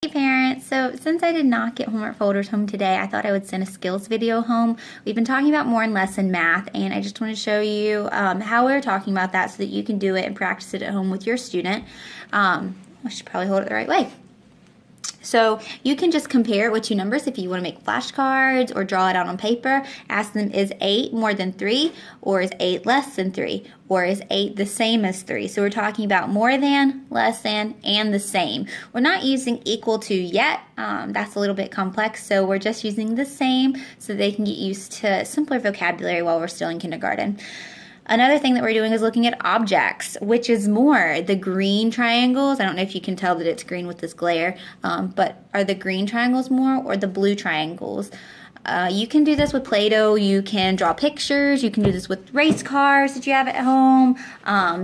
Hey parents, so since I did not get homework folders home today, I thought I would send a skills video home. We've been talking about more in lesson math, and I just want to show you how we're talking about that so that you can do it and practice it at home with your student. I should probably hold it the right way. So you can just compare it with two numbers if you want to make flashcards or draw it out on paper. Ask them, is 8 more than 3, or is 8 less than 3, or is 8 the same as 3? So we're talking about more than, less than, and the same. We're not using equal to yet. That's a little bit complex, so we're just using the same so they can get used to simpler vocabulary while we're still in kindergarten. Another thing that we're doing is looking at objects, which is more the green triangles. I don't know if you can tell that it's green with this glare, but are the green triangles more or the blue triangles? You can do this with Play-Doh. You can draw pictures. You can do this with race cars that you have at home,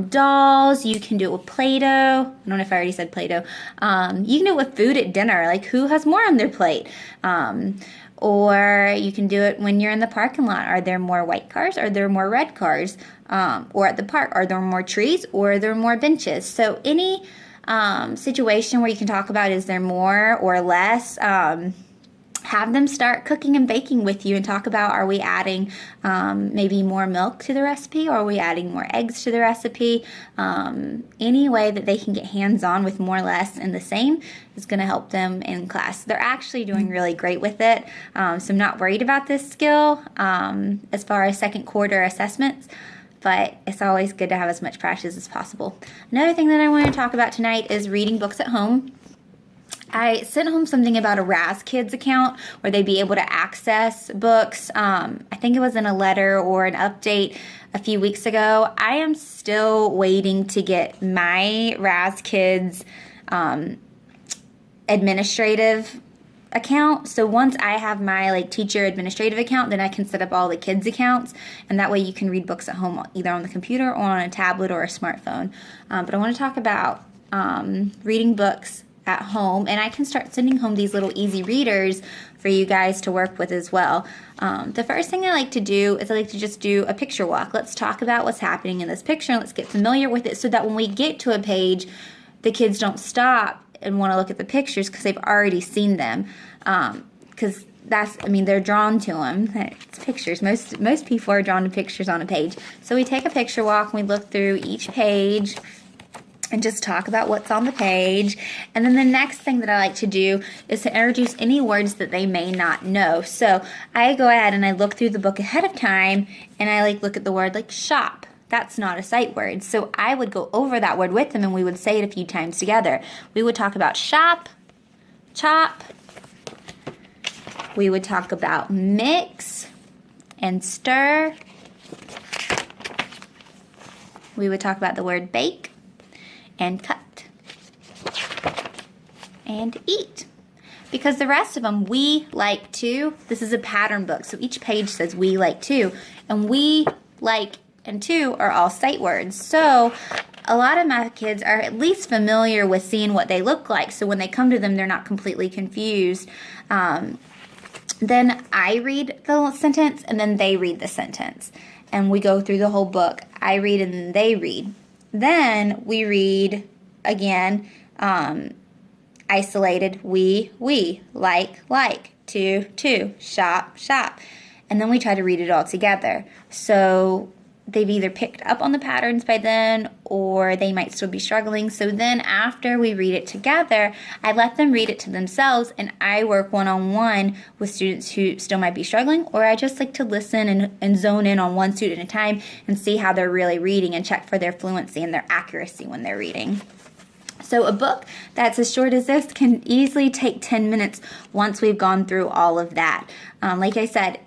dolls. You can do it with Play-Doh. I don't know if I already said Play-Doh. You can do it with food at dinner, like who has more on their plate. Or you can do it when you're in the parking lot. Are there more white cars? Are there more red cars? Or at the park, are there more trees or are there more benches? So any situation where you can talk about is there more or less, have them start cooking and baking with you and talk about, are we adding maybe more milk to the recipe, or are we adding more eggs to the recipe? Any way that they can get hands-on with more, less, and the same is going to help them in class. They're actually doing really great with it, so I'm not worried about this skill as far as second quarter assessments, but it's always good to have as much practice as possible. Another thing that I want to talk about tonight is reading books at home. I sent home something about a Raz Kids account where they'd be able to access books. I think it was in a letter or an update a few weeks ago. I am still waiting to get my Raz Kids administrative account. So once I have my teacher administrative account, then I can set up all the kids accounts, and that way you can read books at home either on the computer or on a tablet or a smartphone. But I want to talk about reading books at home, and I can start sending home these little easy readers for you guys to work with as well. The first thing I like to do is I like to just do a picture walk. Let's talk about what's happening in this picture and let's get familiar with it so that when we get to a page, the kids don't stop and want to look at the pictures because they've already seen them. Because they're drawn to them. It's pictures. Most people are drawn to pictures on a page. So we take a picture walk and we look through each page and just talk about what's on the page. And then the next thing that I like to do is to introduce any words that they may not know. So I go ahead and I look through the book ahead of time and I look at the word like shop. That's not a sight word. So I would go over that word with them and we would say it a few times together. We would talk about shop, chop. We would talk about mix and stir. We would talk about the word bake and cut and eat. Because the rest of them, we like to, this is a pattern book, so each page says we like to, and we, like, and to are all sight words. So a lot of my kids are at least familiar with seeing what they look like, so when they come to them, they're not completely confused. Then I read the sentence, and then they read the sentence. And we go through the whole book. I read, and then they read. Then we read again, isolated, we, like, to, shop. And then we try to read it all together. So they've either picked up on the patterns by then or they might still be struggling. So then after we read it together, I let them read it to themselves and I work one-on-one with students who still might be struggling, or I just like to listen and zone in on one student at a time and see how they're really reading and check for their fluency and their accuracy when they're reading. So a book that's as short as this can easily take 10 minutes once we've gone through all of that. Like I said,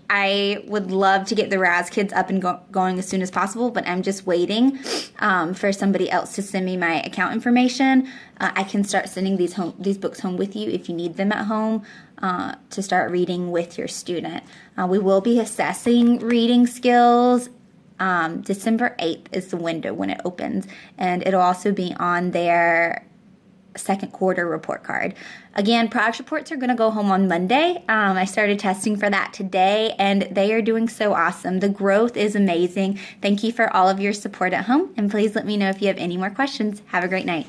I would love to get the Raz Kids up and going as soon as possible, but I'm just waiting for somebody else to send me my account information. I can start sending these books home with you if you need them at home to start reading with your student. We will be assessing reading skills. December 8th is the window when it opens, and it'll also be on their second quarter report card. Again, progress reports are going to go home on Monday. I started testing for that today, and they are doing so awesome. The growth is amazing. Thank you for all of your support at home, and please let me know if you have any more questions. Have a great night.